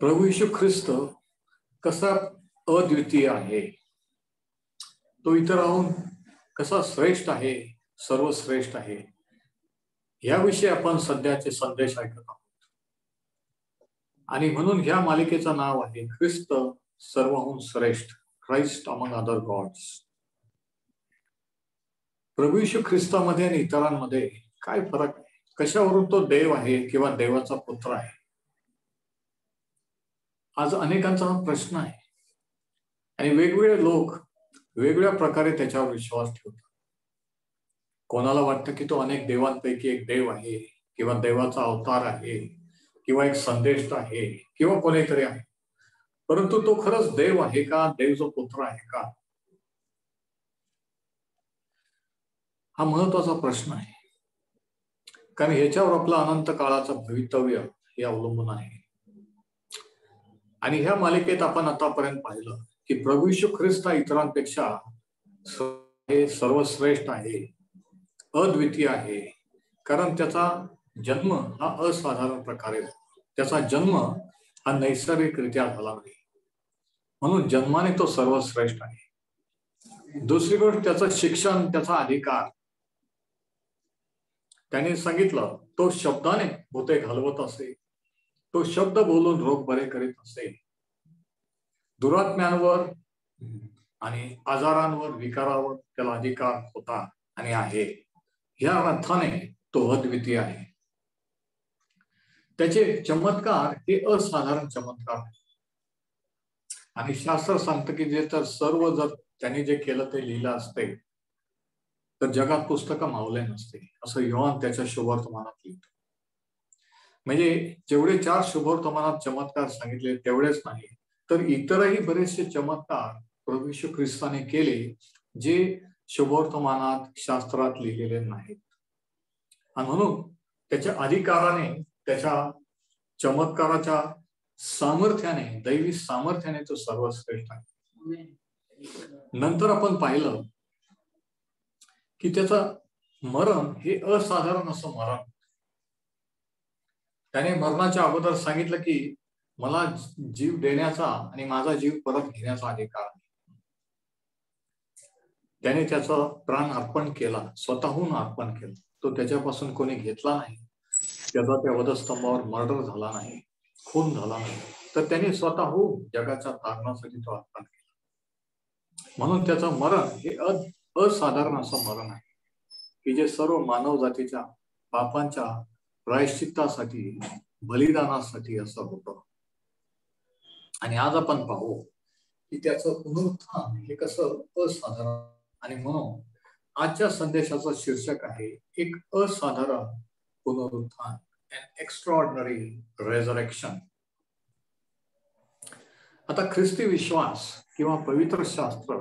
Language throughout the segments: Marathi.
प्रभू येशू ख्रिस्त कसा अद्वितीय आहे, तो इतरांहून कसा श्रेष्ठ आहे, सर्वश्रेष्ठ आहे, याविषयी आपण सध्याचे संदेश ऐकत आहोत. आणि म्हणून ह्या मालिकेचं नाव आहे ख्रिस्त सर्वहून श्रेष्ठ, क्राइस्ट अमंग अदर गॉड्स. प्रभू येशू ख्रिस्तामध्ये आणि इतरांमध्ये काय फरक आहे? कशावरून तो देव आहे किंवा देवाचा पुत्र आहे? आज अनेकांचा हा प्रश्न आहे आणि वेगवेगळे लोक वेगवेगळ्या प्रकारे त्याच्यावर विश्वास ठेवतात. कोणाला वाटतं की तो अनेक देवांपैकी एक देव आहे किंवा देवाचा अवतार आहे किंवा एक संदेश आहे किंवा कोणीतरी आहे, परंतु तो खरंच देव आहे का, देवचा पुत्र आहे का? हा महत्वाचा प्रश्न आहे, कारण ह्याच्यावर आपलं अनंत काळाचं भवितव्य हे अवलंबून आहे. आणि ह्या मालिकेत आपण आतापर्यंत पाहिलं की प्रभू येशू ख्रिस्त इतरांपेक्षा सर्वश्रेष्ठ आहे, अद्वितीय आहे, कारण त्याचा जन्म हा असाधारण प्रकारे झाला. त्याचा जन्म हा नैसर्गिकरित्या झाला नाही, म्हणून जन्माने तो सर्वश्रेष्ठ आहे. दुसरी गोष्ट, त्याचं शिक्षण, त्याचा अधिकार. त्याने सांगितलं तो शब्दाने भूते घालवत असे, तो शब्द बोलून रोग बरे करीत असे, दुरात्म्यांवर आणि आजारांवर, विकारावर त्याला अधिकार होता आणि आहे. या अर्थाने तो अद्वितीय आहे. त्याचे चमत्कार हे असाधारण चमत्कार आहे. आणि शास्त्र सांगतं की जे तर सर्व जर त्यांनी जे केलं ते लिहिलं असते तर जगात पुस्तकं मावले नसते, असं योहान त्याच्या शुभवर्तमानात लिहितो. म्हणजे जेवढे 4 शुभवर्तमानात चमत्कार सांगितले तेवढेच नाही, तर इतरही बरेचसे चमत्कार प्रभू येशू ख्रिस्ताने केले जे शुभवर्तमानात, शास्त्रात लिहिलेले नाहीत. आणि म्हणून त्याच्या अधिकाराने, त्याच्या चमत्काराच्या सामर्थ्याने, दैवी सामर्थ्याने तो सर्वश्रेष्ठ आहे. नंतर आपण पाहिलं की त्याचं मरण हे असाधारण असं मरण. त्याने मरणाच्या अगोदर सांगितलं की मला जीव देण्याचा आणि माझा जीव परत घेण्याचा अधिकार आहे. त्याने त्याचा प्राण अर्पण केला, स्वतःहून अर्पण केलं. तो त्याच्यापासून कोणी घेतला नाही. त्याचा त्या वधस्तंभावर मर्डर झाला नाही, खून झाला नाही, तर त्याने स्वतःहून जगाच्या तारणासाठी तो अर्पण केला. म्हणून त्याचं मरण हे असाधारण असं मरण आहे की जे सर्व मानव जातीच्या पापांच्या प्रायश्चित्तासाठी, बलिदानासाठी असं होतं. आणि आज आपण पाहू की त्याचं पुनरुत्थान हे कसं असाधारण. आणि म्हणून आजच्या संदेशाचं शीर्षक आहे एक असाधारण पुनरुत्थान, an extraordinary resurrection. आता ख्रिस्ती विश्वास किंवा पवित्र शास्त्र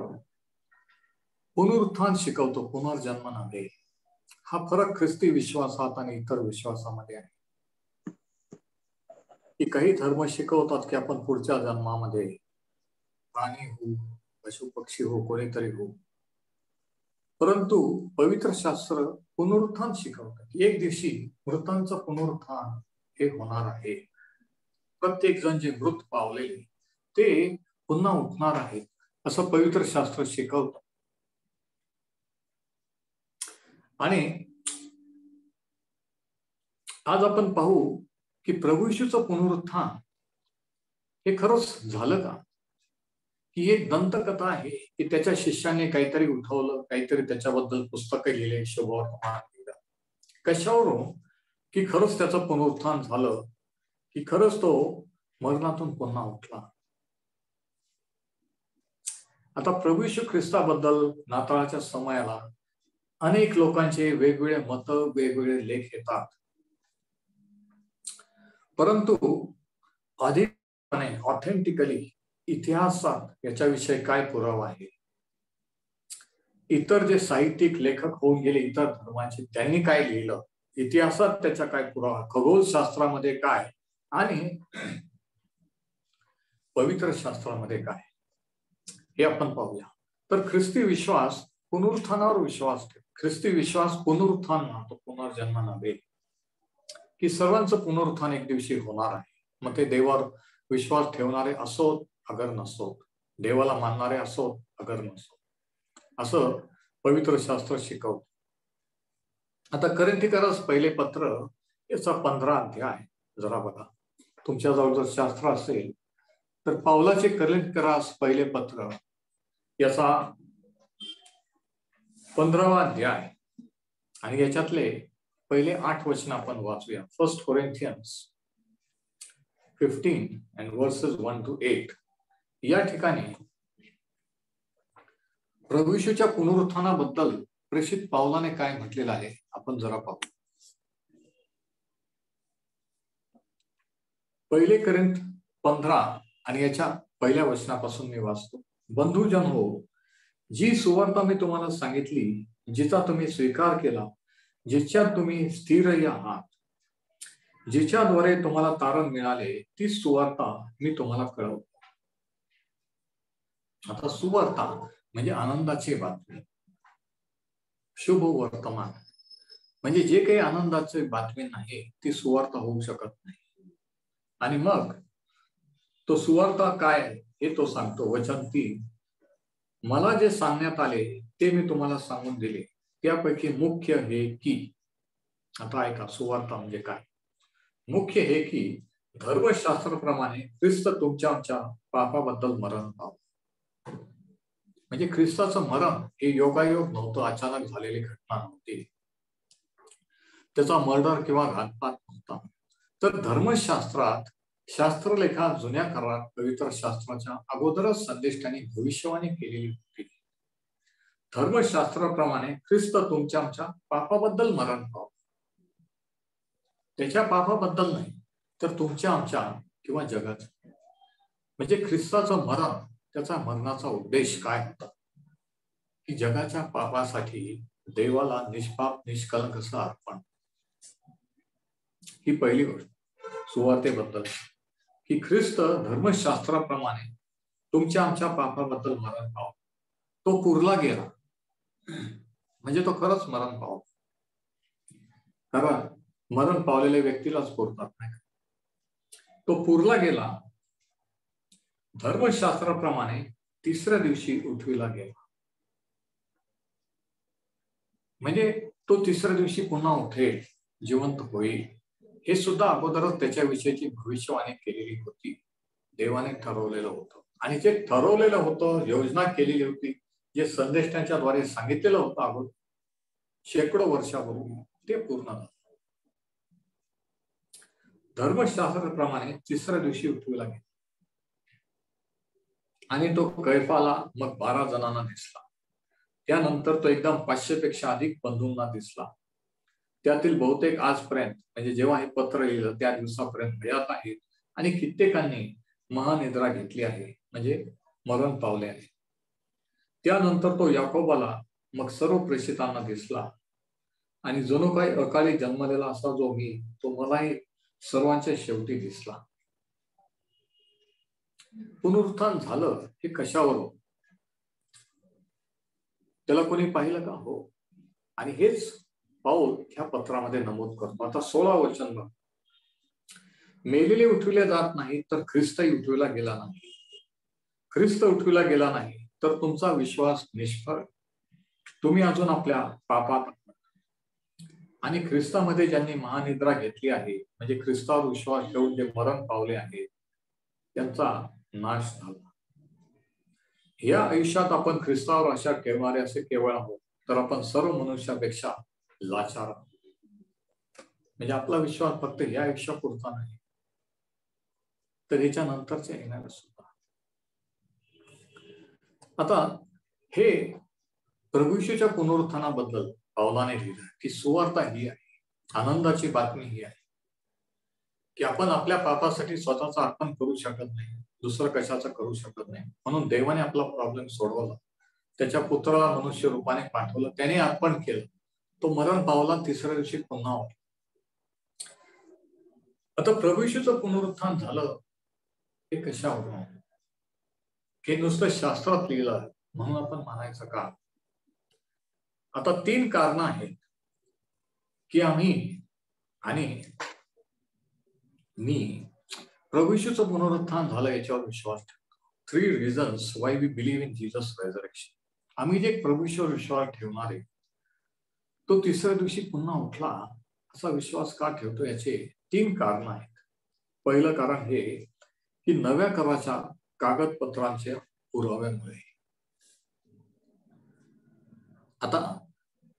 पुनरुत्थान शिकवतो, पुनर्जन्म नव्हे. हा फरक ख्रिस्ती विश्वासात आणि इतर विश्वासामध्ये आहे. की काही धर्म शिकवतात की आपण पुढच्या जन्मामध्ये प्राणी होऊ, पशु पक्षी हो, कोणीतरी हो, परंतु पवित्र शास्त्र पुनरुत्थान शिकवतात. एक दिवशी मृतांचं पुनरुत्थान हे होणार आहे. प्रत्येक जण जे मृत पावलेले ते पुन्हा उठणार आहेत, असं पवित्र शास्त्र शिकवतं. आणि आज आपण पाहू की प्रभू येशूचं पुनरुत्थान हे खरंच झालं का? ही एक दंतकथा आहे की त्याच्या शिष्याने काहीतरी उठवलं, काहीतरी त्याच्याबद्दल पुस्तकं लिहिले, शुभवर्तमान लिहिलं. कशावरून? की खरंच त्याचं पुनरुत्थान झालं, की खरंच तो मरणातून पुन्हा उठला. आता प्रभू येशू ख्रिस्ताबद्दल नाताळाच्या समयाला अनेक लोकांचे वेगवेगळे मत, वेगवेगळे लेख येतात, परंतु अधिकपणे ऑथेंटिकली इतिहासात याच्याविषयी काय पुरावा आहे? इतर जे साहित्यिक लेखक होऊन गेले इतर धर्मांचे, त्यांनी काय लिहिलं, इतिहासात त्याचा काय पुरावा, खगोलशास्त्रामध्ये काय आणि पवित्र शास्त्रामध्ये काय, हे आपण पाहूया. तर ख्रिस्ती विश्वास पुनरुत्थानावर विश्वास ठेव. ख्रिस्ती विश्वास पुनरुत्थान म्हणतो, पुनर्जन्म नव्हे. की सर्वांचं पुनरुत्थान एक दिवशी होणार आहे. मग ते देवावर विश्वास ठेवणारे असोत अगर नसोत, देवाला मानणारे असोत अगर नसोत, असं पवित्र शास्त्र शिकवतं. आता कोरिन्थीकरास पहिले पत्र याचा 15 अध्याय जरा बघा. तुमच्याजवळ जर शास्त्र असेल तर पावलाचे कोरिन्थीकरास पहिले पत्र याचा 15वा अध्याय आणि याच्यातले पहिले 8 वचन आपण वाचूया. 1 Corinthians 15 and verses 1 to 8. या ठिकाणी प्रभू येशूच्या पुनरुत्थानाबद्दल प्रेषित पावलाने काय म्हटलेलं आहे आपण जरा पाहू. पहिले कोरिन्थ 15 आणि याच्या पहिल्या वचनापासून मी वाचतो. बंधुजन हो, जी सुवार्ता मी तुम्हाला सांगितली, जिचा तुम्ही स्वीकार केला, जिच्यात तुम्ही स्थिर आहात, जिच्याद्वारे तुम्हाला तारण मिळाले, ती सुवार्ता मी तुम्हाला कळवतो. आता सुवार्ता म्हणजे आनंदाची बातमी, शुभ वर्तमान. म्हणजे जे काही आनंदाची बातमी नाही ती सुवार्ता होऊ शकत नाही. आणि मग तो सुवार्ता काय हे तो सांगतो. वचन 3, मला जे सांगण्यात आले ते मी तुम्हाला सांगून दिले, त्यापैकी मुख्य हे की. आता ऐका सुवार्ता म्हणजे काय. मुख्य हे की धर्मशास्त्राप्रमाणे ख्रिस्त तुमच्या आमच्या पापाबद्दल मरण पावला. म्हणजे ख्रिस्ताचं मरण हे योगायोग नव्हतं, अचानक झालेली घटना नव्हती, त्याचा मर्डर किंवा घातपात नव्हता. तर धर्मशास्त्रात शास्त्रलेखा जुन्या करारात पवित्र शास्त्राच्या अगोदरच संदेष्टांनी भविष्यवाणी केलेली होती. धर्मशास्त्राप्रमाणे ख्रिस्त तुमच्या आमच्या पापाबद्दल मरण पावला. त्याच्या पापाबद्दल नाही तर तुमच्या आमच्या किंवा जगाचं. म्हणजे ख्रिस्ताचं मरण, त्याचा मरणाचा उद्देश काय होता की जगाच्या पापासाठी देवाला निष्पाप निष्कलंक असं अर्पण. ही पहिली गोष्ट सुवार्तेबद्दल की ख्रिस्त धर्मशास्त्राप्रमाणे तुमच्या आमच्या पापाबद्दल मरण पावला. तो पुरला गेला म्हणजे तो खरंच मरण पावला. कारण मरण पावलेल्या व्यक्तीलाच पुरतात नाही. तो पुरला गेला, धर्मशास्त्राप्रमाणे तिसऱ्या दिवशी उठविला गेला. म्हणजे तो तिसऱ्या दिवशी पुन्हा उठेल, जिवंत होईल. हे सुद्धा अगोदरच त्याच्याविषयीची भविष्यवाणी केलेली होती, देवाने ठरवलेलं होतं. आणि जे ठरवलेलं होतं, योजना केलेली होती, जे संदेष्टांच्या द्वारे सांगितलेलं होतं अगोदर शेकडो वर्षापूर्वी, ते पूर्ण झालं. धर्मशास्त्राप्रमाणे तिसऱ्या दिवशी उठविला गेला आणि तो कैफाला मग 12 जणांना दिसला. त्यानंतर तो एकदम 500 पेक्षा अधिक बंधूंना दिसला. त्यातील बहुतेक आजपर्यंत म्हणजे जेव्हा हे पत्र लिहिलं त्या दिवसापर्यंत हयात आहेत आणि कित्येकांनी महानिद्रा घेतली आहे, म्हणजे मरण पावले आहे. त्यानंतर तो याकोबाला मग सर्व प्रेषितांना दिसला आणि जणू काही अकाली जन्मलेला असा जो मी, तो मलाही सर्वांच्या शेवटी दिसला. पुनरुत्थान झालं हे कशावर, त्याला कोणी पाहिलं का? हो. आणि हेच पाऊल ह्या पत्रामध्ये नमूद करतो. आता 16 वचन बघ. मेलेले उठविले जात नाही तर ख्रिस्तही उठविला गेला नाही. ख्रिस्त उठविला गेला नाही तर तुमचा विश्वास निष्फळ, तुम्ही अजून आपल्या पापात. आणि ख्रिस्तामध्ये ज्यांनी महानिद्रा घेतली आहे, म्हणजे ख्रिस्तावर विश्वास ठेवून जे मरण पावले आहेत, त्यांचा नाश झाला. या आयुष्यात आपण ख्रिस्तावर आशा ठेवणारे असे केवळ आहोत तर आपण सर्व मनुष्यापेक्षा लाचार आहोत. म्हणजे आपला विश्वास फक्त या आयुष्यापुरता नाही तर ह्याच्या नंतरच्या येणाऱ्या सुद्धा. आता हे प्रभू येशूच्या पुनरुत्थानाबद्दल पावलाने लिहिलं की सुवार्ता ही आहे, आनंदाची बातमी ही आहे की आपण आपल्या पापासाठी स्वतःचं अर्पण करू शकत नाही, दुसरं कशाचं करू शकत नाही. म्हणून देवाने आपला प्रॉब्लेम सोडवला, त्याच्या पुत्राला मनुष्य रूपाने पाठवलं, त्याने अर्पण केलं, तो मरण पावला, तिसऱ्या दिवशी पुन्हा उठला. आता प्रभू येशूचं पुनरुत्थान झालं हे कशावर? हे नुसतं शास्त्रात लिहिलं आहे म्हणून आपण म्हणायचं का? आता 3 कारणं आहेत की आम्ही आणि मी प्रभू येशूचं पुनरुत्थान झालं याच्यावर विश्वास ठेवतो. 3 reasons why we believe in Jesus resurrection. आम्ही जे प्रभू येशूवर विश्वास ठेवणार आहे तो तिसऱ्या दिवशी पुन्हा उठला असा विश्वास का ठेवतो याचे 3 कारण आहेत. पहिलं कारण हे की नव्या कराच्या कागदपत्रांच्या पुराव्यामुळे. आता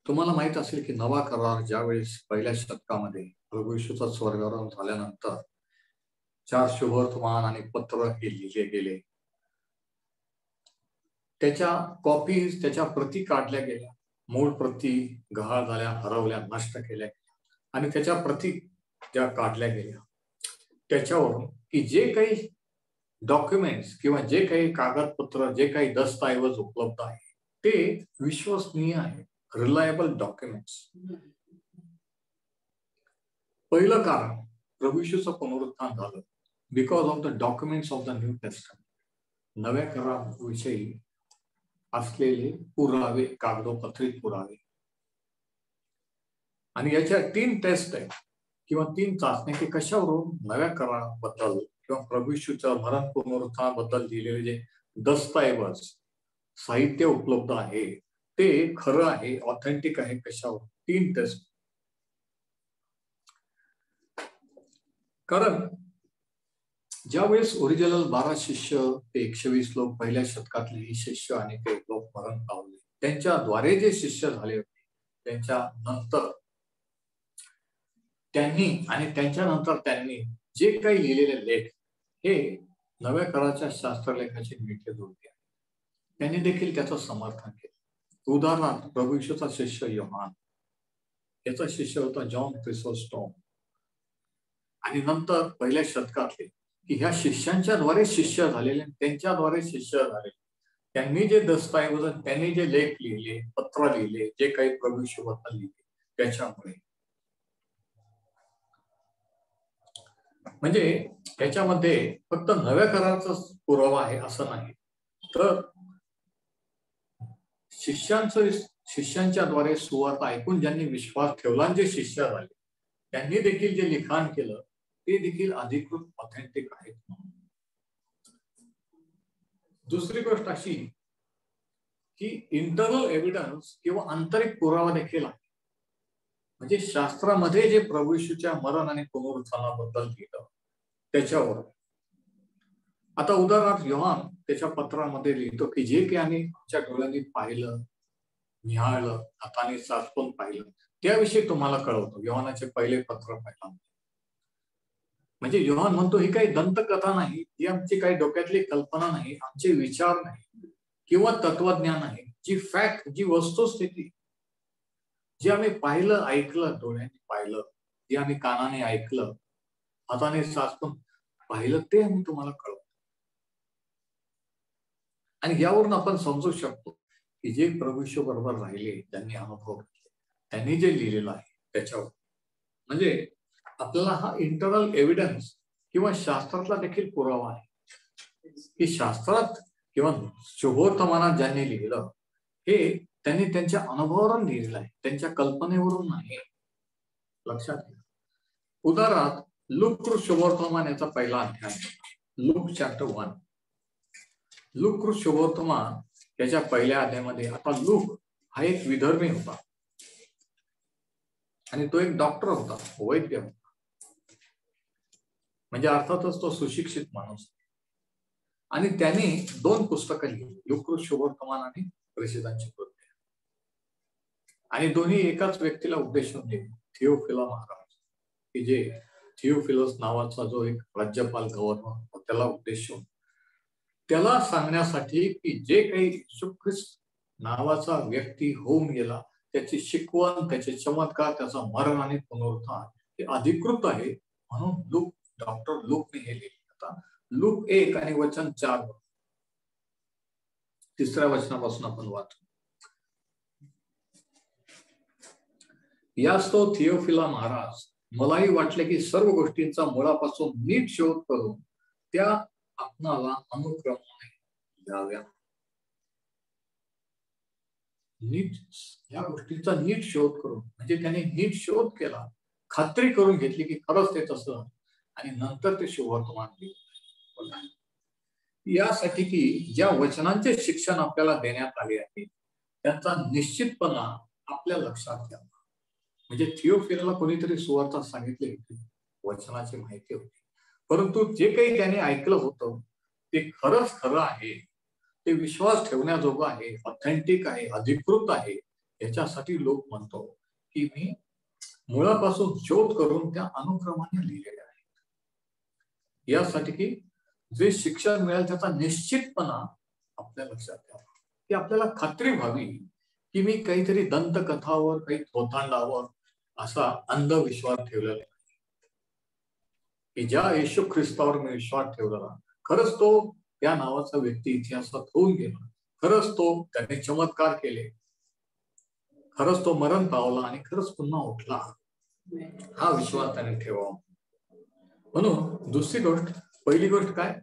तुम्हाला माहित असेल की नवा करार ज्यावेळेस पहिल्या शतकामध्ये प्रभू येशूचा स्वर्गारोहण झाल्यानंतर 4 शुभवर्तमान आणि पत्र हे लिहिले गेले. त्याच्या कॉपीज, त्याच्या प्रती काढल्या गेल्या, मूळ प्रती गहाळ झाल्या, हरवल्या, नष्ट केल्या गेल्या आणि त्याच्या प्रती ज्या काढल्या गेल्या त्याच्यावरून की जे काही डॉक्युमेंट्स किंवा जे काही कागदपत्र, जे काही दस्तऐवज उपलब्ध आहे ते विश्वसनीय आहे, रिलायबल डॉक्युमेंट्स. पहिलं कारण प्रभू येशूचं पुनरुत्थान झालं because of the documents of the new testament. नव्या कराराविषयी असलेले पुरावे, कागदोपत्री पुरावे. आणि याच्या 3 टेस्ट आहेत किंवा 3 चाचण्या की कशावरून नव्या कराराबद्दल किंवा प्रभू येशूच्या मरण पुनरुत्थानाबद्दल लिहिलेले जे दस्तऐवज साहित्य उपलब्ध आहे ते खरं आहे, ऑथेंटिक आहे. कशावर? 3 टेस्ट. कारण ज्यावेळेस ओरिजिनल 12 शिष्य ते 120 लोक पहिल्या शतकातले हे शिष्य आणि ते लोक मरण पावले, त्यांच्याद्वारे जे शिष्य झाले होते त्यांच्या नंतर त्यांनी आणि त्यांच्यानंतर त्यांनी जे काही लिहिलेले लेख हे नव्या कराराच्या शास्त्रलेखाचे मिळते जोडते. त्यांनी देखील त्याचं समर्थन केलं. उदाहरणार्थ प्रभू येशूचा शिष्य योहान, याचा शिष्य होता जॉन क्रिसोस्टॉम. आणि नंतर पहिल्या शतकातले की ह्या शिष्यांच्याद्वारे शिष्य झालेले, त्यांच्याद्वारे शिष्य झाले, त्यांनी जे दस्तऐवज, त्यांनी जे लेख लिहिले, पत्र लिहिले, जे काही प्रभू येशूबद्दल लिहिले त्याच्यामुळे. म्हणजे त्याच्यामध्ये फक्त नव्या कराराचा पुरावा आहे असं नाही, तर शिष्यांच्याद्वारे सुवार्ता ऐकून ज्यांनी विश्वास ठेवला, जे शिष्य झाले त्यांनी देखील जे लिखाण केलं ते देखील अधिकृत, ऑथेंटिक आहेत. दुसरी गोष्ट अशी की इंटरनल एव्हिडन्स किंवा आंतरिक पुरावा देखील आहे. म्हणजे शास्त्रामध्ये जे प्रभू येशूच्या मरण आणि पुनरुत्थानाबद्दल लिहिलं त्याच्यावर. आता उदाहरणार्थ योहान त्याच्या पत्रामध्ये लिहितो की जे काही आम्ही आमच्या डोळ्यांनी पाहिलं, निहाळलं, हाताने चाचपून पाहिलं त्याविषयी तुम्हाला कळवतो. योहानाचे पहिले पत्र पाहिलं. म्हणजे योहान म्हणतो ही काही दंतकथा नाही, ही आमची काही डोक्यातली कल्पना नाही, आमचे विचार नाही किंवा तत्वज्ञान आहे. जी फॅक्ट, जी वस्तुस्थिती, जे आम्ही पाहिलं, ऐकलं, डोळ्यांनी पाहिलं, जे आम्ही कानाने ऐकलं, हाताने चाचपून पाहिलं ते आम्ही तुम्हाला कळवतो. आणि यावरून आपण समजू शकतो की जे प्रभू येशू बरोबर राहिले, त्यांनी अनुभव घेतले, त्यांनी जे लिहिलेलं आहे त्याच्यावर. म्हणजे आपल्याला हा इंटरनल एव्हिडन्स किंवा शास्त्रातला देखील पुरावा आहे की शास्त्रात किंवा शुभवर्तमानात ज्यांनी लिहिलं हे त्यांनी त्यांच्या अनुभवावरून लिहिलेलं आहे, त्यांच्या कल्पनेवरून नाही. लक्षात घ्या. उदाहरणार्थ लूक शुभवर्तमान याचा पहिला अध्याय, लूक चॅप्टर 1. लूक शुभवर्तमान याच्या पहिल्या अध्यायामध्ये, आता लूक हा एक विधर्मी होता आणि तो एक डॉक्टर होता, वैद्य होता. म्हणजे अर्थातच तो सुशिक्षित माणूस. आणि त्याने 2 पुस्तकं लिहिली, लूक शुभवर्तमान आणि प्रेषितांची कृत्य. आणि दोन्ही एकाच व्यक्तीला उद्देशून लिहिले, थिओफिला महाराज, की जे थिओफिलस नावाचा जो एक राज्यपाल, गव्हर्नर, त्याला उद्देशून त्याला सांगण्यासाठी की जे काही येशू ख्रिस्त नावाचा व्यक्ती होऊन गेला, त्याची शिकवण, त्याचे चमत्कार, त्याचं मरण आणि पुनरुत्थान हे अधिकृत आहे. म्हणून लूक, डॉक्टर लूकने हे लिहिले. आता लूक 1 आणि वचन 4, 3ऱ्या वचनापासून आपण वाचू. यास्तव थिओफिला महाराज, मलाही वाटले की सर्व गोष्टींचा मुळापासून नीट शोध करून त्या आपणाला अनुक्रमाने द्याव्या. नीट या गोष्टींचा नीट शोध करून, म्हणजे त्याने नीट शोध केला, खात्री करून घेतली की खरंच ते तसं आणि नंतर ते शुभवर्तमान लिहिलं. यासाठी की ज्या वचनांचे शिक्षण आपल्याला देण्यात आले आहे त्यांचा निश्चितपणा आपल्या लक्षात घ्यावा. म्हणजे थिओफिलला कोणीतरी सुवार्ता सांगितली होती, वचनाची माहिती होती, परंतु जे काही त्याने ऐकलं होतं ते खरंच खरं आहे, ते विश्वास ठेवण्याजोगं आहे, ऑथेंटिक आहे, अधिकृत आहे, याच्यासाठी लोक म्हणतो की मी मुळापासून शोध करून त्या अनुक्रमाने लिहिलेल्या आहेत. यासाठी की जे शिक्षण मिळेल त्याचा निश्चितपणा आपल्या लक्षात घ्यावा, की आपल्याला खात्री व्हावी की मी काहीतरी दंतकथावर, काही थोतांडावर असा अंधविश्वास ठेवलेला नाही, की ज्या येशू ख्रिस्तावर मी विश्वास ठेवलेला खरंच तो त्या नावाचा व्यक्ती इतिहासात होऊन गेला, खरंच तो त्याने चमत्कार केले, खरंच तो मरण पावला आणि खरंच पुन्हा उठला, हा विश्वास त्याने ठेवावा. म्हणून दुसरी गोष्ट, पहिली गोष्ट काय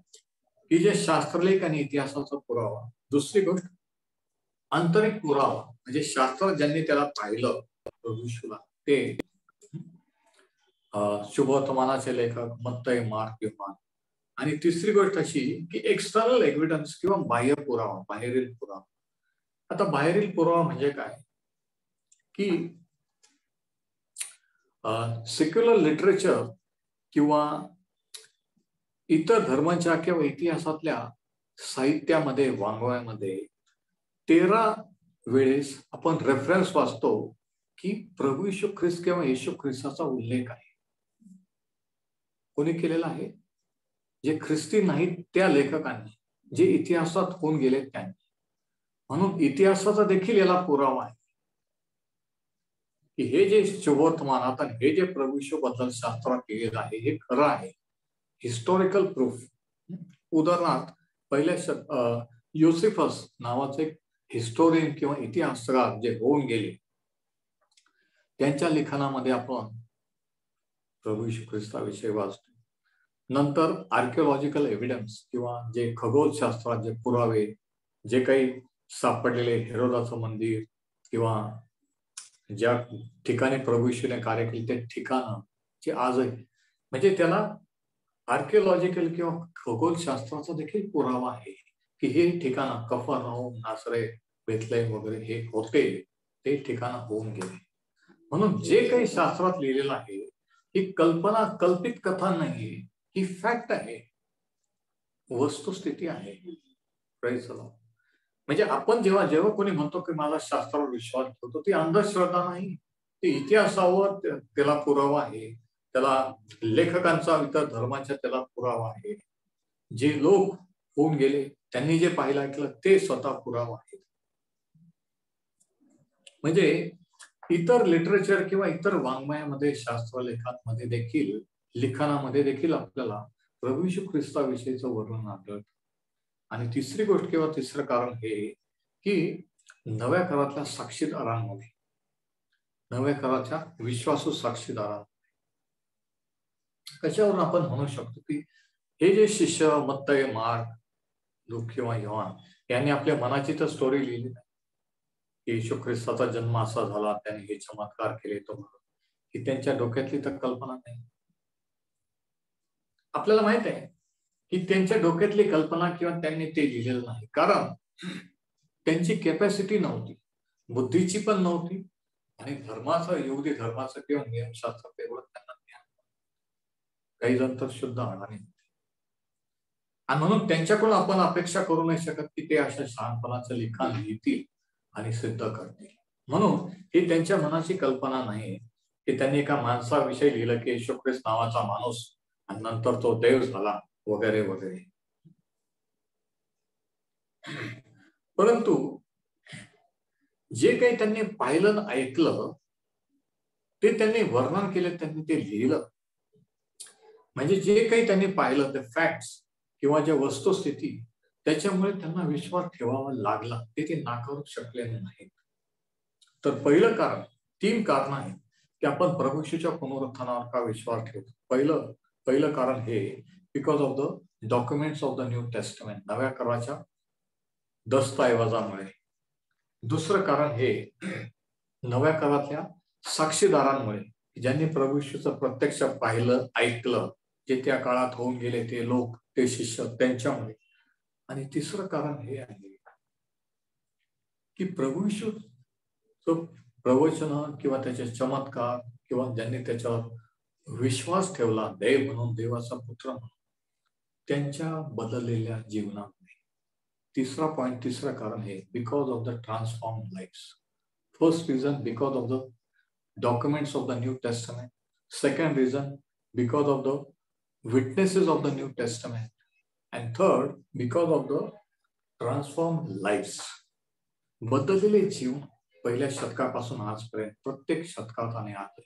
की जे शास्त्रलेख आणि इतिहासाचा पुरावा, दुसरी गोष्ट आंतरिक पुरावा, म्हणजे शास्त्र ज्यांनी त्याला पाहिलं प्रभू येशूला ते शुभवर्तमानाचे लेखक मत्तई, मार्क, योहान. आणि तिसरी गोष्ट अशी की एक्सटर्नल एव्हिडन्स किंवा बाह्य पुरावा, बाहेरील पुरावा. आता बाहेरील पुरावा म्हणजे काय की सेक्युलर लिटरेचर किंवा इतर धर्मांच्या किंवा इतिहासातल्या साहित्यामध्ये, वाङ्मयामध्ये 13 वेळेस आपण रेफरन्स वाचतो की प्रभू येशू ख्रिस्त किंवा येशू ख्रिस्ताचा उल्लेख आहे. कोणी केलेला आहे? जे ख्रिस्ती नाहीत त्या लेखकांनी, जे इतिहासात होऊन गेले त्यांनी. म्हणून इतिहासाचा देखील याला पुरावा आहे की हे जे शुभवर्तमानात आणि हे जे प्रभू येशू बद्दल शास्त्रात केलेलं आहे हे खरं आहे. Historical proof. उदाहरणार्थ पहिल्या योसेफस नावाचे हिस्टोरियन किंवा इतिहासकार जे होऊन गेले त्यांच्या लिखाणामध्ये आपण प्रभू येशू ख्रिस्ताविषयी वाचतो. नंतर आर्किओलॉजिकल एव्हिडन्स किंवा जे खगोलशास्त्रात जे पुरावे, जे काही सापडलेले हेरोदाचं मंदिर किंवा ज्या ठिकाणी प्रभू येशूने कार्य केले ते ठिकाणं जे आजही, म्हणजे त्याला आर्किओलॉजिकल किंवा खगोलशास्त्राचा देखील पुरावा आहे की हे ठिकाण कफरनहूम, नासरेत, बेथलेहेम वगैरे हे होते, ते ठिकाण होऊन गेले. म्हणून जे काही शास्त्रात लिहिलेलं आहे ही कल्पना, कल्पित कथा नाहीये, ही फॅक्ट आहे, वस्तुस्थिती आहे. Praise the Lord. म्हणजे आपण जेव्हा जेव्हा कोणी म्हणतो की मला शास्त्रावर विश्वास ठेवतो, ती अंधश्रद्धा नाही, ती इतिहासावर त्याला पुरावा आहे, त्याला लेखकांचा, इतर धर्माच्या त्याला पुरावा आहे, जे लोक होऊन गेले त्यांनी जे पाहिलं ऐकलं ते स्वतः पुरावा आहे. म्हणजे इतर लिटरेचर किंवा इतर वाङ्मयामध्ये, शास्त्रलेखांमध्ये देखील, लिखाणामध्ये देखील आपल्याला प्रभू येशू ख्रिस्ताविषयीचं वर्णन आढळतं. आणि तिसरी गोष्ट किंवा तिसरं कारण हे की नव्या करातल्या साक्षीदारांमध्ये, नव्या कराच्या विश्वासू साक्षीदारांमध्ये कशावरून आपण म्हणू शकतो की हे जे शिष्य मत्तई, मार्क, लूक किंवा योहान यांनी आपल्या मनाची तर स्टोरी लिहिली नाही, येशू ख्रिस्ताचा जन्म असा झाला, त्याने हे चमत्कार केले, तो म्हणून, ही त्यांच्या डोक्यातली तर कल्पना नाही. आपल्याला माहित आहे की त्यांच्या डोक्यातली कल्पना किंवा त्यांनी ते लिहिलेलं नाही, कारण त्यांची कॅपॅसिटी नव्हती, बुद्धीची पण नव्हती, आणि धर्माचं, यहुदी धर्माचं किंवा नियमशास्त्र तेवढं त्यांना ज्ञान. काही जण तर शुद्ध अडाणी होते, आणि म्हणून त्यांच्याकडून आपण अपेक्षा करू नाही शकत की ते अशा शहाणपणाचं लिखाण लिहितील आणि सिद्ध करतील. म्हणून ही त्यांच्या मनाची कल्पना नाही की त्यांनी एका माणसाविषयी लिहिलं की येशू ख्रिस्त नावाचा माणूस आणि नंतर तो देव झाला वगैरे वगैरे. परंतु जे काही त्यांनी पाहिलं, ऐकलं, ते त्यांनी वर्णन केलं, त्यांनी ते लिहिलं. म्हणजे जे काही त्यांनी पाहिलं ते फॅक्ट्स किंवा ज्या वस्तुस्थिती, त्याच्यामुळे त्यांना विश्वास ठेवावा लागला, ते नाकारू शकले नाहीत. तर पहिलं कारण, 3 कारण आहेत की आपण प्रभू येशूच्या पुनरुत्थानावर का विश्वास ठेवतो. पहिलं कारण हे because of the documents of the new testament, नव्या कराच्या दस्तऐवजामुळे. दुसरं कारण हे नव्या करातल्या साक्षीदारांमुळे, ज्यांनी प्रभू येशूचं प्रत्यक्ष पाहिलं, ऐकलं, जे त्या काळात होऊन गेले ते लोक, ते शिष्य त्यांच्यामुळे. आणि तिसरं कारण हे आहे की प्रभू येशूचं प्रवचन किंवा त्याचे चमत्कार किंवा ज्यांनी त्याच्यावर विश्वास ठेवला देव म्हणून, देवाचा पुत्र म्हणून, त्यांच्या बदललेल्या जीवनामुळे. तिसरा पॉइंट, तिसरं कारण हे because of the transform lives. First reason because of the documents of the New Testament. Second reason, because of the witnesses of the New Testament. And third, because of the transformed lives. बदललेले जीवन पहिल्या शतकापासून आजपर्यंत प्रत्येक शतकात आणि आज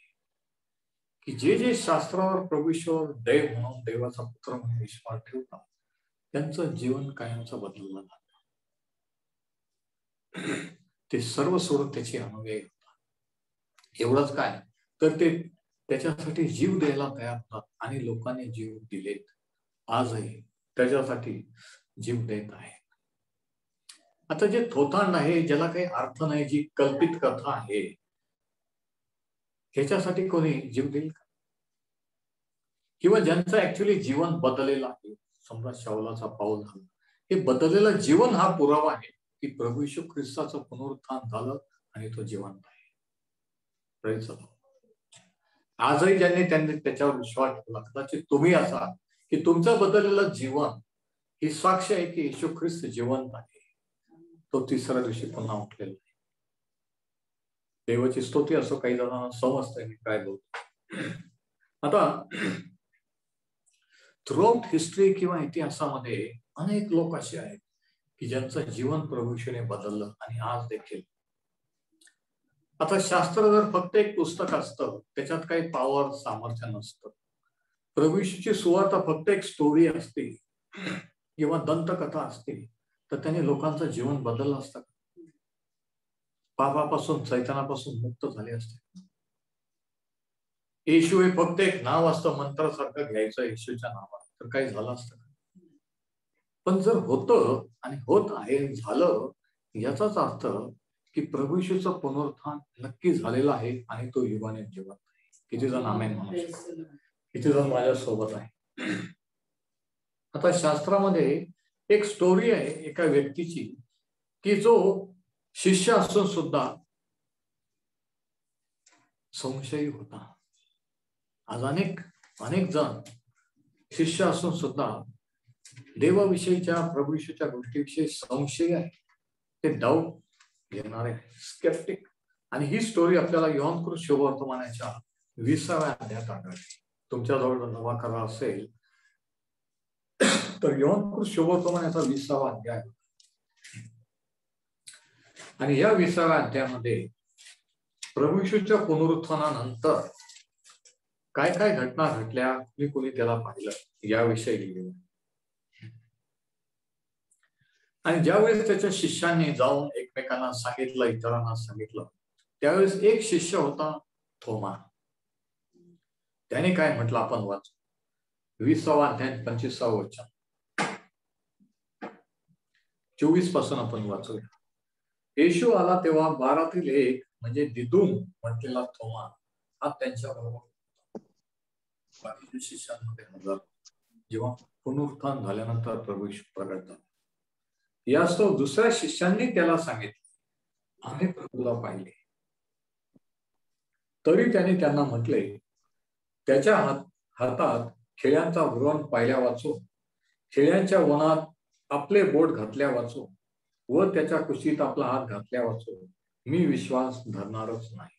की जे जे शास्त्रावर प्रभू ईश्वर देव म्हणून, देवाचा पुत्र म्हणून विश्वास ठेवतात त्यांचं जीवन कायमचं बदललं जातं. ते सर्व सोडून त्याची अनुयायी होतात. एवढंच काय तर ते त्याच्यासाठी जीव द्यायला तयार होतात आणि लोकांनी जीव दिलेत. आजही त्याच्यासाठी जीव देत आहे. आता जे थोतांड आहे, ज्याला काही अर्थ नाही, जी कल्पित कथा आहे, ह्याच्यासाठी कोणी जीव देईल का? किंवा ज्यांचं ऍक्च्युली जीवन बदललेलं आहे, समजा शाऊलाचा पाऊल झाला, हे बदललेलं जीवन हा पुरावा आहे की प्रभू येशू ख्रिस्ताचं पुनरुत्थान झालं आणि तो जिवंत आहे. आजही त्यांनी त्याच्यावर विश्वास ठेवला, कदाचित तुम्ही असाल की तुमचं बदललेलं जीवन ही साक्ष आहे की येशू ख्रिस्त जिवंत आहे. तो तिसऱ्या दिवशी पुन्हा उठलेला आहे. देवाची स्तुती असो. काही जणांना समजतंय मी काय बोलतो. आता थ्रूआउट हिस्ट्री किंवा इतिहासामध्ये अनेक लोक असे आहेत की ज्यांचं जीवन प्रभू येशूने बदललं आणि आज देखील. आता शास्त्र जर फक्त एक पुस्तक असतं, त्याच्यात काही पॉवर, सामर्थ्य नसतं. प्रभू येशूची सुवार्ता फक्त एक स्टोरी असते किंवा दंतकथा असते, तर त्याने लोकांचं जीवन बदललं असतं. पापापासून, सैतानापासून मुक्त झाले असते. येशू हे फक्त एक नाव असतं, मंत्रासारखं घ्यायचं येशूच्या नावात, तर काही झालं असतं. पण जर होतं आणि होत आहे, झालं, याचाच अर्थ की प्रभू येशूचं पुनरुत्थान नक्की झालेलं आहे आणि तो युगाने जिवंत आहे. किती जण आमेन म्हणू शकतो? किती जण माझ्या सोबत आहे? आता शास्त्रामध्ये एक स्टोरी आहे एका व्यक्तीची की जो शिष्य असून सुद्धा संशयी होता. आज अनेक जण शिष्य असून सुद्धा देवाविषयीच्या, प्रभू येशूच्या गोष्टीविषयी संशय आहे. ते डाऊट घेणारे, स्केप्टिक. आणि ही स्टोरी आपल्याला योहान शुभवर्तमानाच्या 20व्या अध्यायात आढळते. तुमच्याजवळ जर नवा करा असेल तर योहान शुभवर्तमानाचा 20वा अध्याय. आणि या 20व्या अध्यायामध्ये प्रभू येशूच्या पुनरुत्थानानंतर काय काय घटना घडल्या, कोणी त्याला पाहिलं, याविषयी लिहिलं. आणि ज्यावेळेस त्याच्या शिष्यांनी जाऊन एकमेकांना सांगितलं, इतरांना सांगितलं, त्यावेळेस एक शिष्य होता थोमा. त्याने काय म्हटलं आपण वाचू. 20वा अध्याय 25वा वचन, 24 पासून आपण वाचूया. येशू आला तेव्हा 12तील एक म्हणजे दिदूम म्हटलेला थोमा हा त्यांच्या बरोबर. बाकीच्या शिष्यांमध्ये हजार. जेव्हा पुनरुत्थान झाल्यानंतर प्रभू येशू प्रगट झाला. यास्तव दुसऱ्या शिष्यांनी त्याला सांगितले, आम्ही प्रभूला पाहिले. तरी त्याने त्यांना म्हटले, त्याच्या हातात खेळ्यांचा वृण पाहिल्या वाचून, खेळ्यांच्या वनात आपले बोट घातल्या वाचून व त्याच्या कुशीत आपला हात घातल्या वाचून मी विश्वास धरणारच नाही.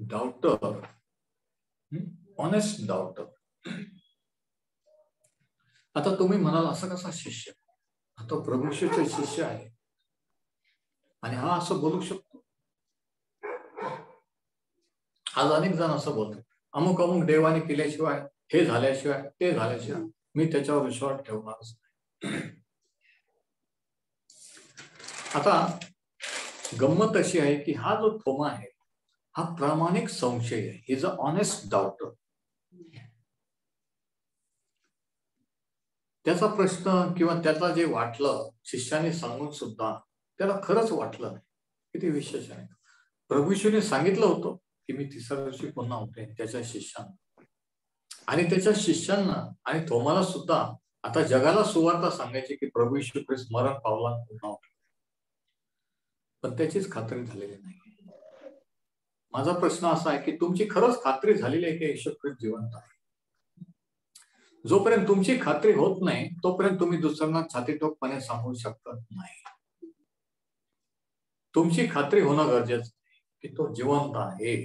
Daughter, honest daughter. आता तुम्ही म्हणाल असं कसा शिष्य? आता प्रभू येशूचे शिष्य आहे आणि हा असं बोलू शकतो? आज अनेक जण असं बोलतात, अमुक अमुक देवाने केल्याशिवाय, हे झाल्याशिवाय, ते झाल्याशिवाय मी त्याच्यावर विश्वास ठेवणारच नाही. आता गंमत अशी आहे की हा जो थोमा आहे हा प्रामाणिक संशय आहे. Is a honest daughter. त्याचा प्रश्न किंवा त्याला जे वाटलं शिष्याने सांगून सुद्धा त्याला खरंच वाटलं नाही. किती विशेष आहे. प्रभू येशूने सांगितलं होतं की मी तिसऱ्या दिवशी पुन्हा उठेन त्याच्या शिष्यांना, आणि त्याच्या शिष्यांना आणि थोमाला सुद्धा आता जगाला सुवार्ता सांगायची की प्रभू येशू ख्रिस्त मरण पावला पुन्हा उठला, पण त्याचीच खात्री झालेली नाही. माझा प्रश्न असा आहे की तुमची खरंच खात्री झालेली आहे की येशू ख्रिस्त जिवंत आहे? जोपर्यंत तुमची खात्री होत नाही तोपर्यंत तुम्ही दुसऱ्यांना छातीठोकपणे सांगू शकत नाही. तुमची खात्री होणं गरजेचं आहे की तो जिवंत आहे.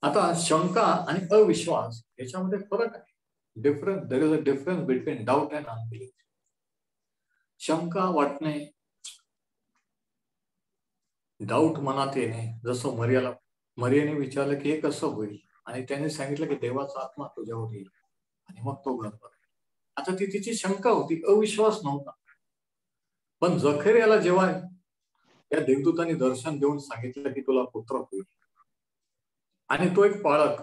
आता शंका आणि अविश्वास याच्यामध्ये फरक आहे. There is a difference between doubt and unbelief. शंका वाटणे, डाऊट मनात येणे, जसं मरियाने विचारलं की हे कसं होईल, आणि त्याने सांगितलं की देवाचा आत्मा तुझ्यावर येईल आणि मग तो गर्भ. आता ती तिची शंका होती, अविश्वास नव्हता. पण जखर्याला जेव्हा या देवदूतांनी दर्शन देऊन सांगितलं की तुला पुत्र होईल, आणि तो एक पाळक,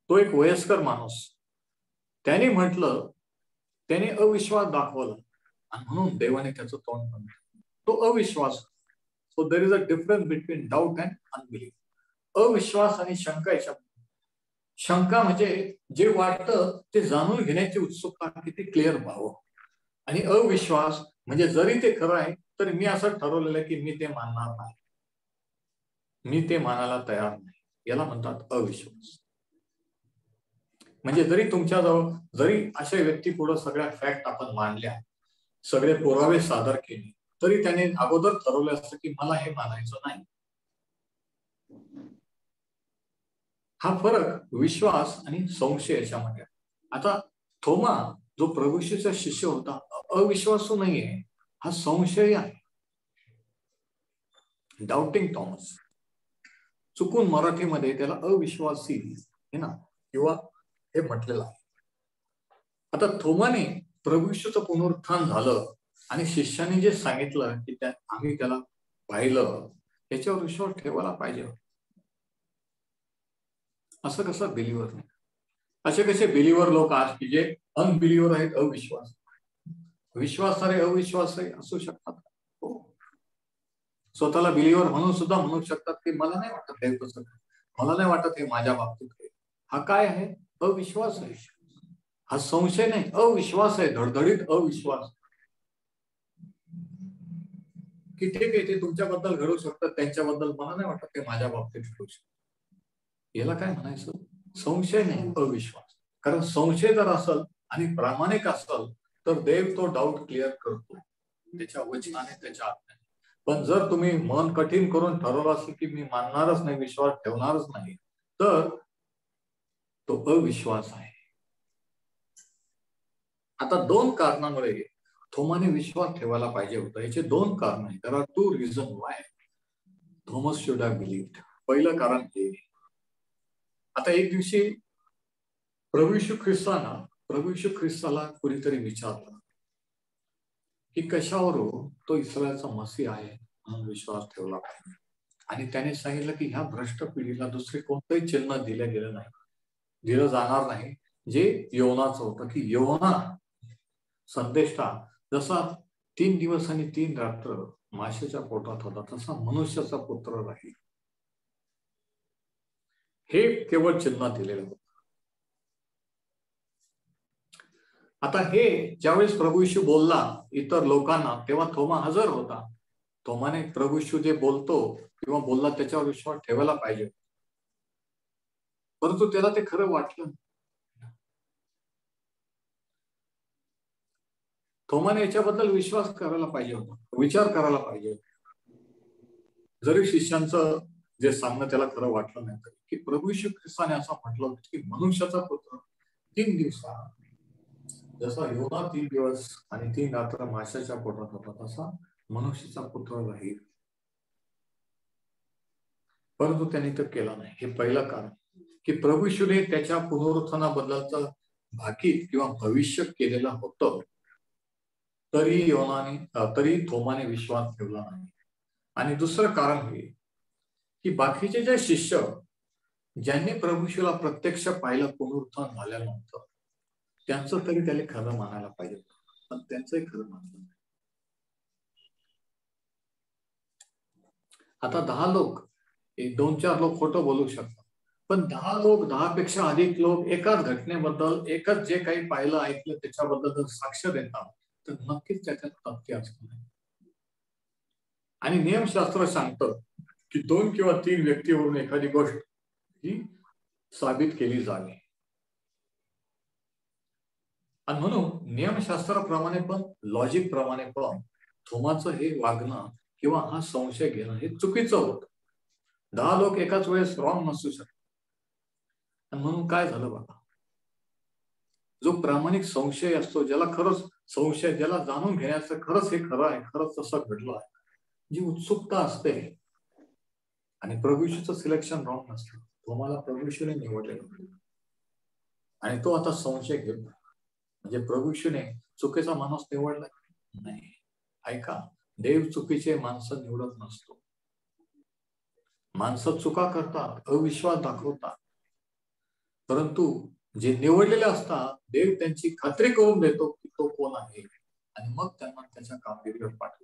तो एक वयस्कर माणूस, त्याने म्हटलं, त्याने अविश्वास दाखवला आणि म्हणून देवाने त्याचं तोंड बंद. तो अविश्वास. So there is a difference between doubt and unbelief. अविश्वास आणि शंका याच्या. शंका म्हणजे जे वाटतं ते जाणून घेण्याची उत्सुकता किती क्लिअर व्हावं, आणि अविश्वास म्हणजे जरी ते खरं आहे तर मी असं ठरवलेलं की मी ते मानणार नाही, मी ते मानायला तयार नाही. याला म्हणतात अविश्वास. म्हणजे जरी तुमच्याजवळ जरी अशा व्यक्ती पुढे सगळ्या फॅक्ट आपण मांडल्या, सगळे पुरावे सादर केले, तरी त्याने अगोदर ठरवलं असतं की मला हे मानायचं नाही. हा फरक विश्वास आणि संशय याच्यामध्ये. आता थोमा जो प्रभू येशूचा शिष्य होता, अविश्वासू नाहीये, हा संशय आहे. Doubting Thomas. चुकून मराठीमध्ये त्याला अविश्वासी हे ना किंवा हे म्हटलेलं आहे. आता थोमाने प्रभू येशूचं पुनरुत्थान झालं आणि शिष्यांनी जे सांगितलं की आम्ही त्याला पाहिलं, त्याच्यावर विश्वास ठेवायला पाहिजे. असं कसं बिलीवर नाही? असे कसे बिलीवर लोक आज की जे अनबिलीवर आहेत, अविश्वास. विश्वासारे अविश्वासही असू शकतात. स्वतःला बिलीवर म्हणून सुद्धा म्हणू शकतात की मला नाही वाटत हे कसं, मला नाही वाटत हे माझ्या बाबतीत. हा काय आहे? अविश्वास आहे. हा संशय नाही, अविश्वास आहे, धडधडीत अविश्वास. की ठीक आहे, ते तुमच्याबद्दल घडू शकतात, त्यांच्याबद्दल मला नाही वाटत ते माझ्या बाबतीत घडू शकत. याला काय म्हणायचं? संशय नाही, अविश्वास. कारण संशय जर असेल आणि प्रामाणिक असेल तर देव तो डाऊट क्लिअर करतो त्याच्या वचनाने, त्याच्या आज्ञेने. पण जर तुम्ही मन कठीण करून ठरवलं असेल की मी मानणारच नाही, विश्वास ठेवणारच नाही, तर तो अविश्वास आहे. आता दोन कारणामुळे थोमाने विश्वास ठेवायला पाहिजे होता. याचे दोन कारण आहेत. There are two reason why Thomas should have believed. पहिलं कारण हे, आता एक दिवशी प्रभू येशू ख्रिस्ताला कुणीतरी विचारलं की कशावरून तो इस्रायलचा मसीह आहे म्हणून विश्वास ठेवला पाहिजे, आणि त्याने सांगितलं की ह्या भ्रष्ट पिढीला दुसरे कोणतंही चिन्ह दिलं गेलं नाही, दिलं जाणार नाही, जे योनाचं होतं. की योना संदेष्टा जसा 3 दिवस आणि 3 रात्र माशाच्या पोटात होता, तसा मनुष्याचा पुत्र राहील. हे केवळ चिन्ह दिलेलं होतं. आता हे ज्यावेळेस प्रभू येशू बोलला इतर लोकांना, तेव्हा थोमा हजर होता. थोमाने प्रभू येशू जे बोलतो किंवा बोलला त्याच्यावर विश्वास ठेवायला पाहिजे, परंतु त्याला ते खरं वाटलं. थोमाने याच्याबद्दल विश्वास करायला पाहिजे होता, विचार करायला पाहिजे होता. जरी शिष्यांचं जे सांगणं त्याला खरं वाटलं नाही तरी, की प्रभू येशू ख्रिस्ताने असं म्हटलं होतं की मनुष्याचा पुत्र 3 दिवसात, जसा योना 3 दिवस आणि 3 रात्र माशाच्या पोटात होता, तसा मनुष्याचा पुत्र राहील. परंतु त्याने तर केला नाही. हे पहिलं कारण की प्रभू येशूने त्याच्या पुनरुत्थानाबद्दलचं भाकीत किंवा भविष्य केलेलं होतं, तरी थोमाने विश्वास ठेवला नाही. आणि दुसरं कारण हे की बाकीचे जे शिष्य ज्यांनी प्रभू येशूला प्रत्यक्ष पाहिलं पुनरुत्थान झाल्यानंतर, त्यांचं तरी त्याला खरं मानायला पाहिजे, पण त्यांचंही खरं मानलं नाही. आता 10 लोक, 2-4 लोक खोटं बोलू शकतात, पण 10 लोक, 10 पेक्षा अधिक लोक एकाच घटनेबद्दल, एकच जे काही पाहिलं ऐकलं त्याच्याबद्दल जर साक्ष देतात तर नक्कीच त्याच्यात तथ्य असणार. आणि नियमशास्त्र सांगतं की 2 किंवा 3 व्यक्तीवरून एखादी गोष्ट ही साबित केली जावी. आणि म्हणून नियमशास्त्राप्रमाणे पण, लॉजिक प्रमाणे पण थोमाचं हे वागणं किंवा हा संशय घेणं हे चुकीचं होतं. 10 लोक एकाच वेळेस रॉंग नसू शकतात. आणि म्हणून काय झालं बघा, जो प्रामाणिक संशय असतो, ज्याला खरंच संशय, ज्याला जाणून घेण्याचं खरंच हे खरं आहे, खरंच तसं घडलं आहे, जी उत्सुकता असते, आणि प्रभू येशूचं सिलेक्शन रॉंग नसतं. तुम्हाला प्रभू येशूने निवडलेलं आणि तो आता संशय घेत नाही. म्हणजे प्रभू येशूने चुकीचा माणूस निवडला नाही. ऐका, देव चुकीचे माणसं निवडत नसतो. माणसं चुका करतात, अविश्वास दाखवतात, परंतु जे निवडलेले असतात देव त्यांची खात्री करून देतो की तो कोण आहे, आणि मग त्यांना त्याच्या कामगिरीवर पाठवतो.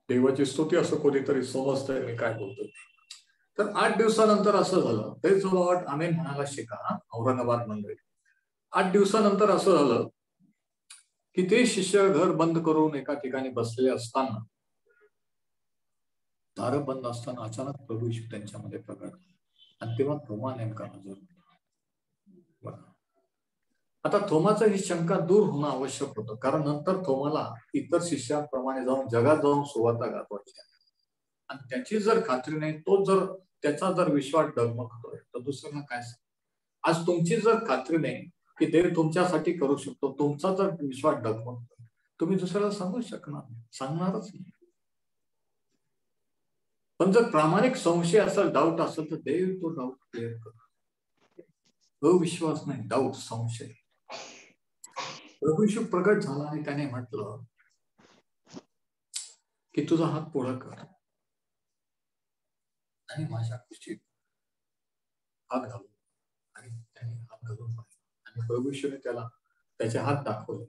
देवाची स्तुती, असं कोणीतरी समजतंय मी काय बोलतोय. तर 8 दिवसानंतर असं झालं, प्रेज द लॉर्ड, आमेन म्हणायला शिका औरंगाबाद मंडळी. 8 दिवसानंतर असं झालं की ते शिष्य घर बंद करून एका ठिकाणी बसलेले असताना, दारं बंद असताना अचानक प्रभू येशू त्यांच्यामध्ये प्रकट झाले, आणि तेव्हा थोमा नेमका हजर होता. आता थोमाचं ही शंका दूर होणं आवश्यक होतं, कारण नंतर थोमाला इतर शिष्यांप्रमाणे जाऊन जगात जाऊन सुवार्ता गाजवायची, आणि त्याची जर खात्री नाही, तो जर त्याचा जर विश्वास डगमगतोय, तर दुसऱ्यांना काय सांग. आज तुमची जर खात्री नाही की देव तुमच्यासाठी करू शकतो, तुमचा जर विश्वास डगमगतोय, तुम्ही दुसऱ्याला सांगू शकणार नाही, सांगणारच नाही. पण जर प्रामाणिक संशय असेल, डाऊट असेल, तर देव तो डाऊट क्लिअर करतो. अविश्वास नाही, डाऊट, संशय. प्रभू येशू प्रगट झाला आणि त्याने म्हटलं की तुझा हात पुढे कर, आणि माझ्या कुशीत हात घालून, आणि त्याने हात घालून पाहिलं, आणि प्रभू येशूने त्याला त्याचे हात दाखवले,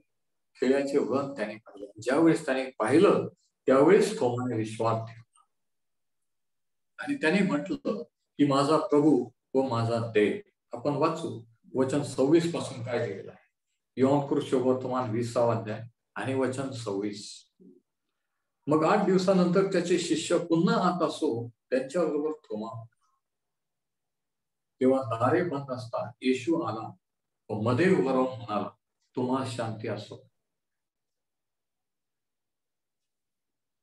खेळाचे व्रण त्याने पाहिलं. ज्यावेळेस त्याने पाहिलं त्यावेळेस थोमाने विश्वास ठेवला, आणि त्याने म्हटलं की माझा प्रभू व माझा देव. आपण वाचू वचन 26 पासून काय लिहिलेलं आहे. योहान कृष्णवर्तमान 20वा अध्याय आणि वचन 26. मग 8 दिवसानंतर त्याचे शिष्य पुन्हा आत असो त्यांच्याबरोबर थोमा. तेव्हा दारे बंद असता येशू आला व मध्ये उभा राहून म्हणाला, तुम्हाला शांती असो.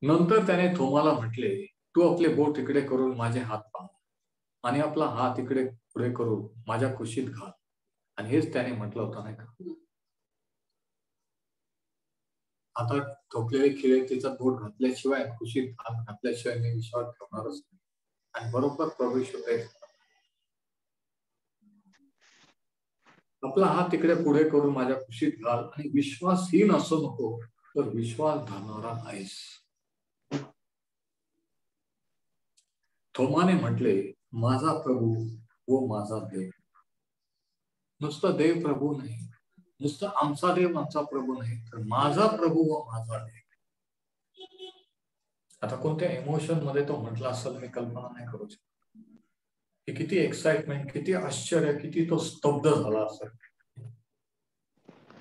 नंतर त्याने थोमाला म्हटले, तू आपले बोट इकडे करून माझे हात पाह, आणि आपला हात इकडे पुढे करून माझ्या कुशीत घाल. आणि हेच त्याने म्हटलं होतं, नाही का, आता ठोकलेले खिळे तिचा बोट घातल्याशिवाय, कुशीत हात घातल्याशिवाय मी विश्वास ठेवणारच नाही. आणि बरोबर प्रभू येशू आपला हात तिकडे पुढे करून माझ्या कुशीत घाल, आणि विश्वासहीन असू नको, तर विश्वास धरणारा आहेस. थोमाने म्हटले, माझा प्रभू व माझा देव. नुसतं देव प्रभू नाही, नुसतं आमचा देव आमचा प्रभू नाही, तर माझा प्रभू व माझा देव. आता कोणत्या इमोशन मध्ये तो म्हटला असेल मी कल्पना नाही करू शकत. की किती एक्साइटमेंट, किती आश्चर्य, किती तो स्तब्ध झाला असेल.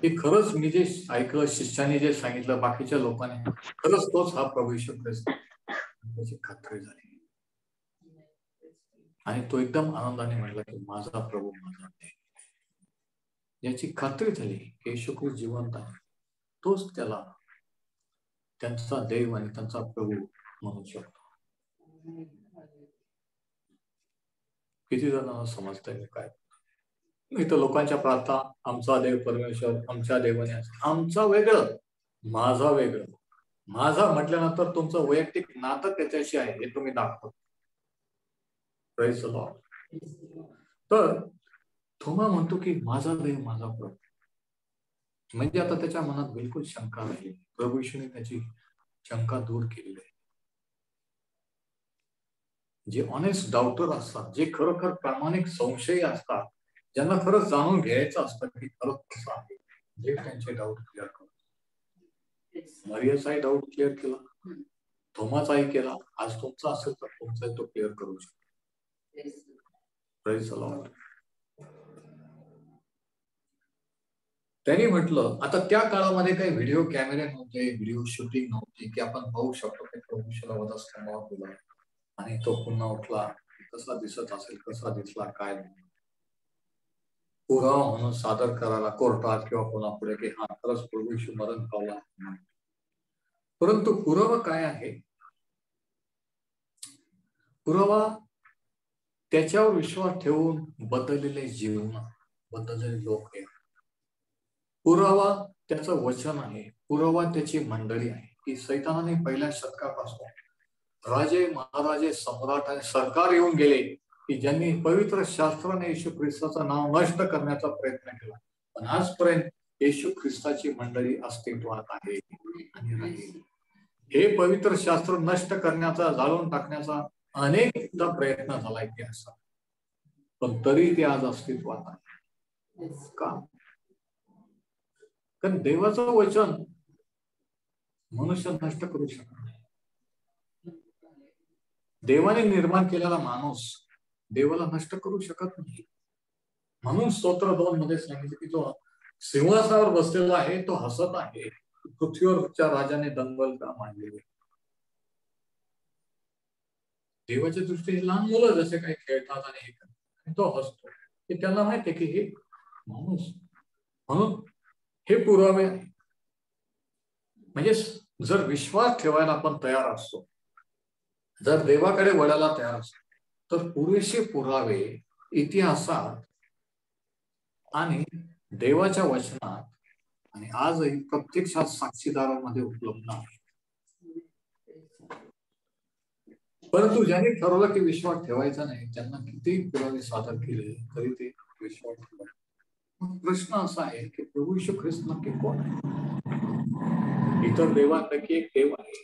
की खरंच मी जे ऐकलं, शिष्याने जे सांगितलं, बाकीच्या लोकांनी, खरंच तोच हा प्रभू येशू ख्रिस्त, त्याची खात्री झाली. आणि तो एकदम आनंदाने म्हटला की माझा प्रभू माझा देव. याची खात्री झाली की येशू ख्रिस्त जिवंत आहे, तोच त्याला त्यांचा देव आणि त्यांचा प्रभू म्हणू शकतो. किती जणांना समजतंय मी काय. इथं लोकांच्या प्रार्थना, आमचा देव परमेश्वर, आमच्या देवाने, आमचा वेगळं, माझा वेगळं. माझा म्हटल्यानंतर तुमचं वैयक्तिक नातं त्याच्याशी आहे हे तुम्ही दाखवा. Praise the Lord. तर थोमा म्हणतो की माझा देव माझा प्रभू, म्हणजे आता त्याच्या मनात बिलकुल शंका नाही. प्रभू येशूने त्याची शंका दूर केलेली आहे. जे ऑनेस्ट डाउटर असतात, जे खरोखर प्रामाणिक संशयी असतात, ज्यांना खरंच जाणून घ्यायचं असतं की खरंच कसं आहे, जे त्यांचे डाऊट क्लिअर करतात. मरियाचाही डाऊट क्लिअर केला, थोमाचाही केला. आज तुमचा असेल तर तुमचाही तो क्लिअर करू शकतो. Praise the Lord. त्यांनी म्हटलं, आता त्या काळामध्ये काही व्हिडिओ कॅमेरे नव्हते, व्हिडिओ शूटिंग नव्हती की आपण पाहू शकतो की प्रभूला वधस्तंभावर दिला आणि तो पुन्हा उठला, कसा दिसत असेल, कसा दिसला, काय पुरावा म्हणून सादर करायला कोर्टात किंवा कोणापुढे की हा खरंच प्रभू मरण पावला. परंतु पुरावा काय आहे? पुरावा त्याच्यावर विश्वास ठेवून बदललेले जीवन, बदललेले लोक आहेत. पुरावा त्याचं वचन आहे, पुरावा त्याची मंडळी आहे की सैतानाने पहिल्या शतकापासून राजे, महाराजे, सम्राट आणि सरकार येऊन गेले की ज्यांनी पवित्र शास्त्राने येशू ख्रिस्ताचं नाव नष्ट करण्याचा प्रयत्न केला, पण आजपर्यंत येशू ख्रिस्ताची मंडळी अस्तित्वात आहे आणि राहील. हे पवित्र शास्त्र नष्ट करण्याचा, जाळून टाकण्याचा अनेकदा प्रयत्न झाला इतिहासात, पण तरी ते आज अस्तित्वात आहे. का? कारण देवाचं वचन मनुष्य नष्ट करू शकत नाही. देवाने निर्माण केलेला माणूस देवाला नष्ट करू शकत नाही. म्हणून स्तोत्र 2 मध्ये सांगितलं की तो सिंहासनावर बसलेला आहे, तो हसत आहे, पृथ्वीवरच्या राजाने दंगल का मांडलेली. देवाच्या दृष्टीने लहान मुलं जसे काही खेळतात आणि हे करतात, तो हसतो, की त्यांना माहिती आहे की हे माणूस. म्हणून हे पुरावे आहे. म्हणजे जर विश्वास ठेवायला आपण तयार असतो, जर देवाकडे वळायला तयार असतो, तर पुरेसे पुरावे इतिहासात आणि देवाच्या वचनात आणि आजही प्रत्यक्षात साक्षीदारांमध्ये उपलब्ध आहे. परंतु ज्यांनी ठरवलं की विश्वास ठेवायचा नाही, त्यांना किती पुरावे सादर केले तरी ते विश्वास ठेवत. प्रश्न असा आहे की प्रभू येशू ख्रिस्त नक्की कोण आहे? इतर देवांपैकी एक देव आहे,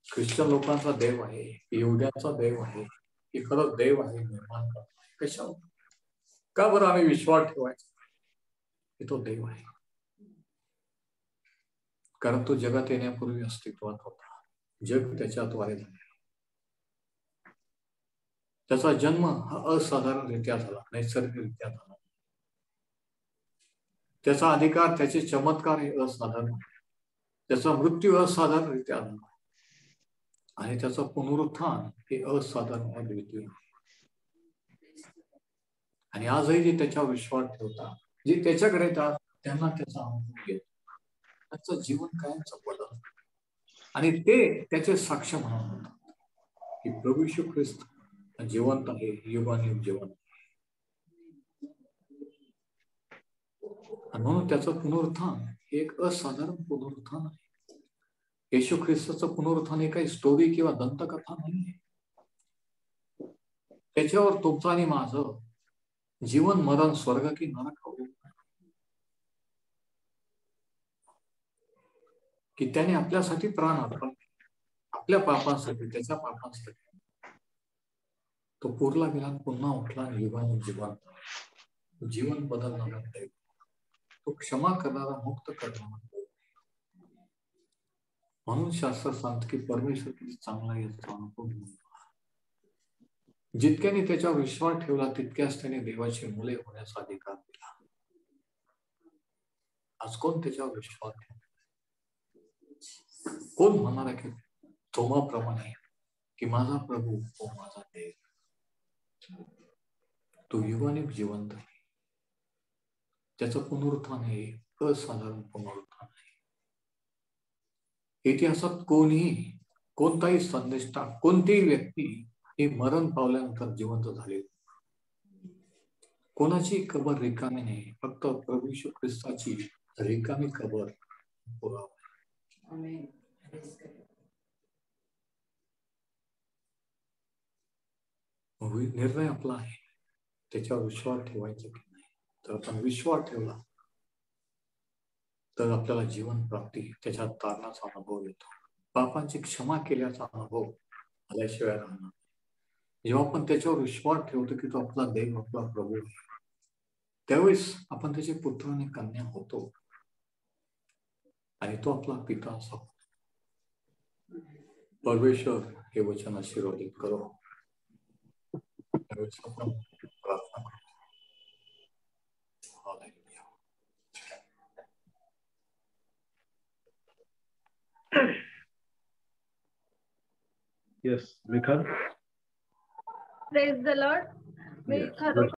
ख्रिश्चन लोकांचा देव आहे, यहुद्यांचा देव आहे, की खरंच देव आहे, निर्माण करतो. कशावर? का बरं आम्ही विश्वास ठेवायचा की तो देव आहे? कारण तो जगात येण्यापूर्वी अस्तित्वात होता, जग त्याच्याद्वारे झाले. त्याचा जन्म हा असाधारणरित्या झाला, नैसर्गिकरित्या झाला. त्याचा अधिकार, त्याचे चमत्कार हे असाधारण, त्याचा मृत्यू असाधारणरित्या झाला आणि त्याचं पुनरुत्थान हे असाधारण, अद्वितीय. आणि आजही जे त्याच्यावर विश्वास ठेवतात, जे त्याच्याकडे येतात, त्यांना त्याचा अनुभव येतो, त्याचं जीवन कायमचं बदल आणि ते त्याचे साक्ष म्हणून होतात की प्रभू येशू ख्रिस्त जिवंत आहे, युगानुयुग जिवंत. म्हणून त्याचं पुनरुत्थान हे एक असाधारण पुनरुत्थान आहे. येशू ख्रिस्ताचं पुनरुत्थान हे काही स्टोरी किंवा दंतकथा नाही. त्याच्यावर तुमचं आणि माझं जीवन, मरण, स्वर्ग की नरक की त्याने आपल्यासाठी प्राण अर्पण, आपल्या पापांसाठी, त्याच्या पापांसाठी तो पुरला गेला, पुन्हा उठला आणि युगाने जिवंत, जीवन बदलणारा देव, तो क्षमा करणारा, मुक्त करणारा. म्हणून शास्त्र सांगत की परमेश्वर किती चांगला याचा अनुभव घेऊन जितक्याने त्याच्यावर विश्वास ठेवला तितक्याच त्याने देवाची मुले होण्याचा अधिकार दिला. आज कोण त्याच्यावर विश्वास ठेवला? कोण म्हणणार आहे की थोमाप्रमाणे की माझा प्रभू हो माझा देव, तो युगाने जिवंत आहे, त्याचं पुनरुत्थान हे असाधारण पुनरुत्थान आहे. इतिहासात कोणीही, कोणताही संदेष्टा, कोणतीही व्यक्ती हे मरण पावल्यानंतर जिवंत झाले, कोणाची कबर रिकामी नाही, फक्त प्रभू येशू ख्रिस्ताची रिकामी कबर पुरावा. निर्णय आपला आहे त्याच्यावर विश्वास ठेवायचा की नाही. तर आपण विश्वास ठेवला तर आपल्याला जीवन प्राप्ती, त्याच्यात तारणाचा अनुभव येतो, पापांची क्षमा केल्याचा अनुभव आल्याशिवाय राहणार. जेव्हा आपण त्याच्यावर विश्वास ठेवतो की तो आपला देव, आपला प्रभू आहे, त्यावेळेस आपण त्याचे पुत्र आणि कन्या होतो आणि तो आपला पिता असावा. परमेश्वर हे वचन आशीर्वादित करो. प्रार्थना करू. Yes, Mikhail. Praise the Lord. Yes.